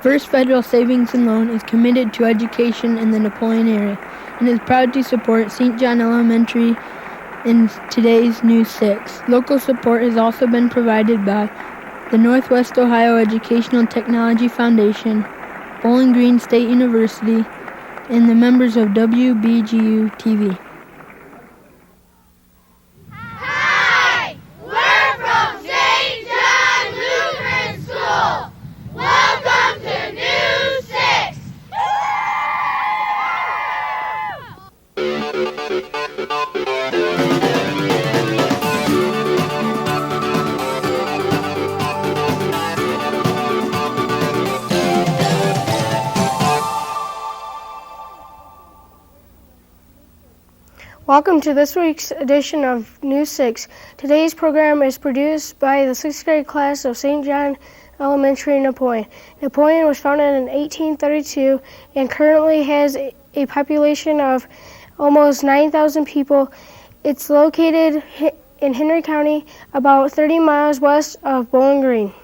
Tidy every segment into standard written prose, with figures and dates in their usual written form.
First Federal Savings and Loan is committed to education in the Napoleon area and is proud to support St. John Elementary in today's News 6. Local support has also been provided by the Northwest Ohio Educational Technology Foundation, Bowling Green State University, and the members of WBGU TV. Hi! We're from St. John Lutheran School. Welcome to News 6. Welcome to this week's edition of News 6. Today's program is produced by the 6th grade class of St. John Elementary in Napoleon. Napoleon was founded in 1832 and currently has a population of almost 9,000 people. It's located in Henry County, about 30 miles west of Bowling Green.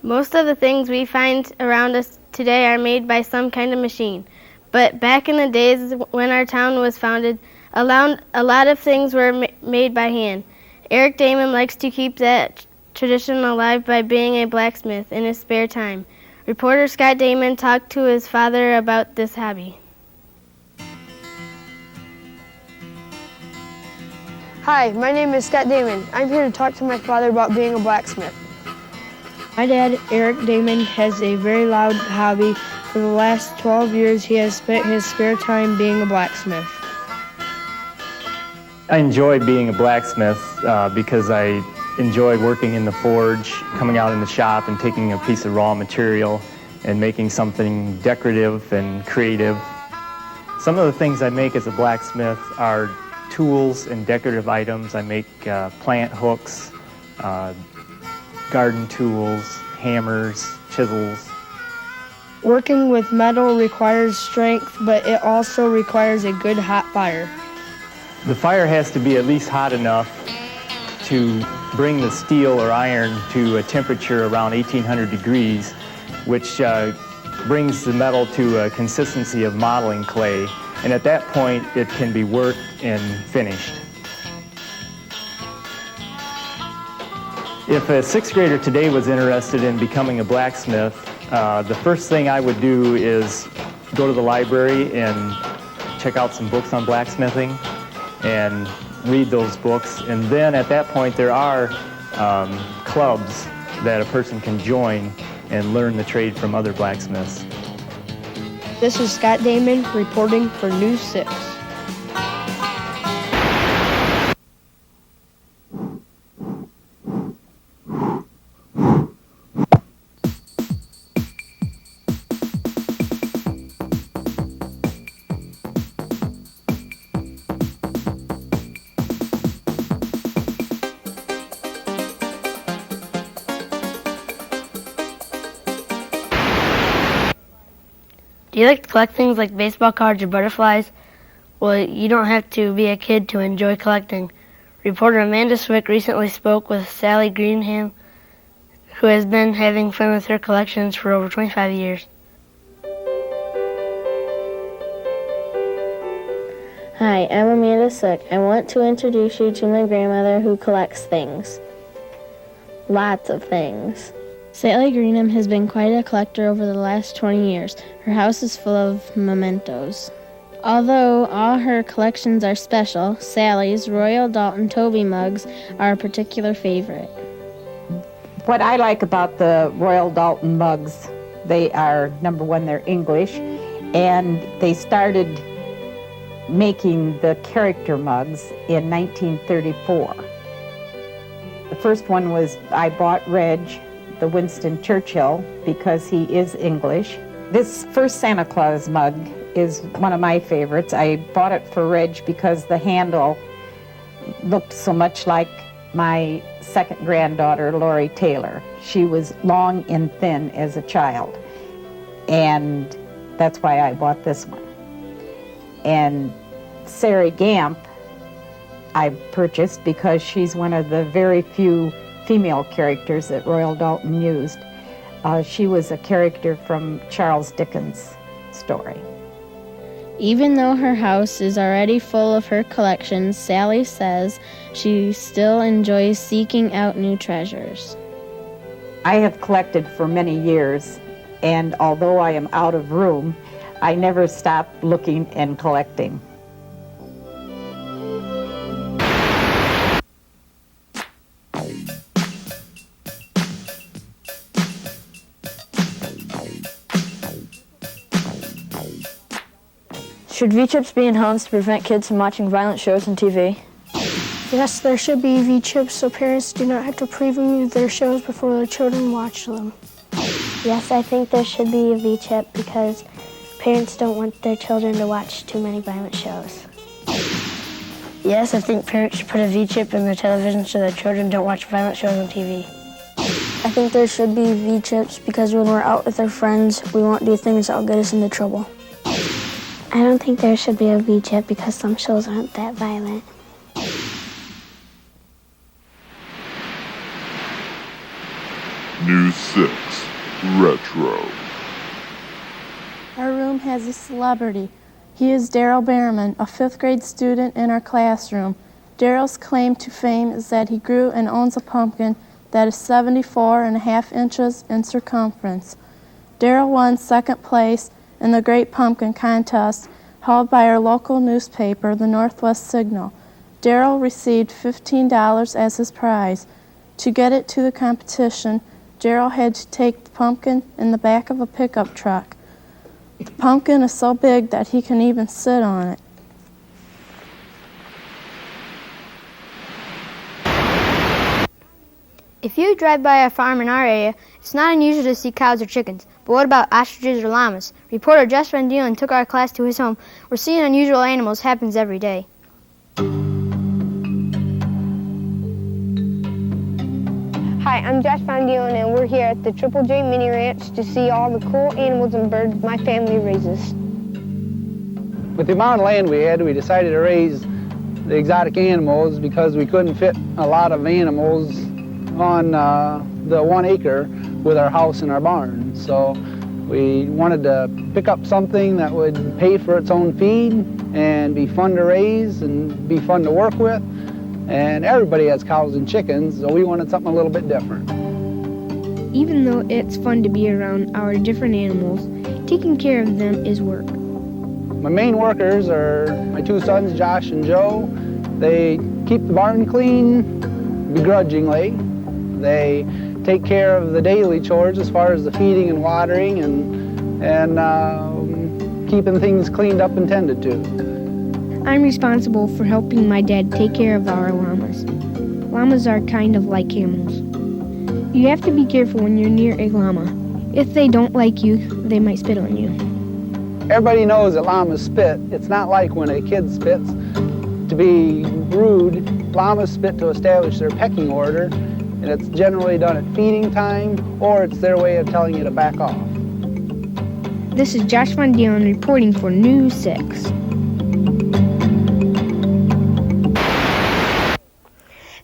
Most of the things we find around us today are made by some kind of machine. But back in the days when our town was founded, a lot of things were made by hand. Eric Damon likes to keep that tradition alive by being a blacksmith in his spare time. Reporter Scott Damon talked to his father about this hobby. Hi, my name is Scott Damon. I'm here to talk to my father about being a blacksmith. My dad, Eric Damon, has a very loud hobby. For the last 12 years, he has spent his spare time being a blacksmith. I enjoy being a blacksmith because I enjoy working in the forge, coming out in the shop and taking a piece of raw material and making something decorative and creative. Some of the things I make as a blacksmith are tools and decorative items. I make plant hooks, garden tools, hammers, chisels. Working with metal requires strength, but it also requires a good hot fire. The fire has to be at least hot enough to bring the steel or iron to a temperature around 1800 degrees, which brings the metal to a consistency of modeling clay. And at that point, it can be worked and finished. If a sixth grader today was interested in becoming a blacksmith, the first thing I would do is go to the library and check out some books on blacksmithing and read those books. And then at that point, there are clubs that a person can join and learn the trade from other blacksmiths. This is Scott Damon reporting for News 6. Do you like to collect things like baseball cards or butterflies? Well, you don't have to be a kid to enjoy collecting. Reporter Amanda Swick recently spoke with Sally Greenham, who has been having fun with her collections for over 25 years. Hi, I'm Amanda Swick. I want to introduce you to my grandmother who collects things. Lots of things. Sally Greenham has been quite a collector over the last 20 years. Her house is full of mementos. Although all her collections are special, Sally's Royal Dalton Toby mugs are a particular favorite. What I like about the Royal Dalton mugs, they are, number one, they're English, and they started making the character mugs in 1934. The first one was, I bought Reg, the Winston Churchill, because he is English. This first Santa Claus mug is one of my favorites. I bought it for Reg because the handle looked so much like my second granddaughter, Lori Taylor. She was long and thin as a child, and that's why I bought this one. And Sari Gamp I purchased because she's one of the very few female characters that Royal Dalton used. She was a character from Charles Dickens' story. Even though her house is already full of her collections, Sally says she still enjoys seeking out new treasures. I have collected for many years, and although I am out of room, I never stop looking and collecting. Should V-chips be in homes to prevent kids from watching violent shows on TV? Yes, there should be V-chips so parents do not have to preview their shows before their children watch them. Yes, I think there should be a V-chip because parents don't want their children to watch too many violent shows. Yes, I think parents should put a V-chip in their television so their children don't watch violent shows on TV. I think there should be V-chips because when we're out with our friends, we won't do things that will get us into trouble. I don't think there should be a V-chip because some shows aren't that violent. News 6 Retro. Our room has a celebrity. He is Daryl Behrman, a 5th grade student in our classroom. Daryl's claim to fame is that he grew and owns a pumpkin that is 74.5 inches in circumference. Daryl won 2nd place in the Great Pumpkin Contest held by our local newspaper, the Northwest Signal. Daryl received $15 as his prize. To get it to the competition, Daryl had to take the pumpkin in the back of a pickup truck. The pumpkin is so big that he can even sit on it. If you drive by a farm in our area, it's not unusual to see cows or chickens. But what about ostriches or llamas? Reporter Josh Van Deelen took our class to his home, where seeing unusual animals happens every day. Hi, I'm Josh Van Deelen, and we're here at the Triple J Mini Ranch to see all the cool animals and birds my family raises. With the amount of land we had, we decided to raise the exotic animals because we couldn't fit a lot of animals on the 1 acre with our house and our barn. So we wanted to pick up something that would pay for its own feed and be fun to raise and be fun to work with. And everybody has cows and chickens, so we wanted something a little bit different. Even though it's fun to be around our different animals, taking care of them is work. My main workers are my 2 sons, Josh and Joe. They keep the barn clean begrudgingly. They take care of the daily chores as far as the feeding and watering and keeping things cleaned up and tended to. I'm responsible for helping my dad take care of our llamas. Llamas are kind of like camels. You have to be careful when you're near a llama. If they don't like you, they might spit on you. Everybody knows that llamas spit. It's not like when a kid spits. To be rude, llamas spit to establish their pecking order, and it's generally done at feeding time, or it's their way of telling you to back off. This is Josh Van Deelen reporting for News 6.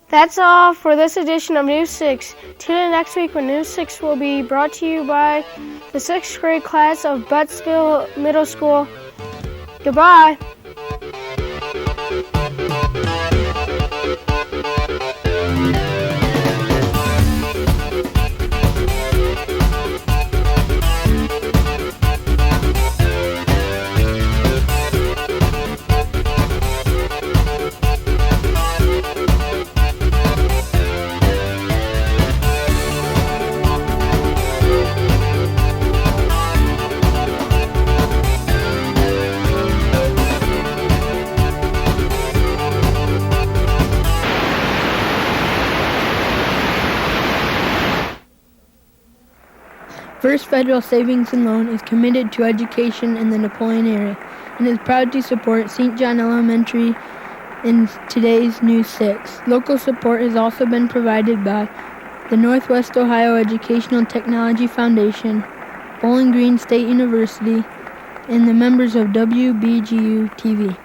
That's all for this edition of News 6. Tune in next week when News 6 will be brought to you by the 6th grade class of Buttsville Middle School. Goodbye. First Federal Savings and Loan is committed to education in the Napoleon area and is proud to support St. John Elementary in today's News 6. Local support has also been provided by the Northwest Ohio Educational Technology Foundation, Bowling Green State University, and the members of WBGU TV.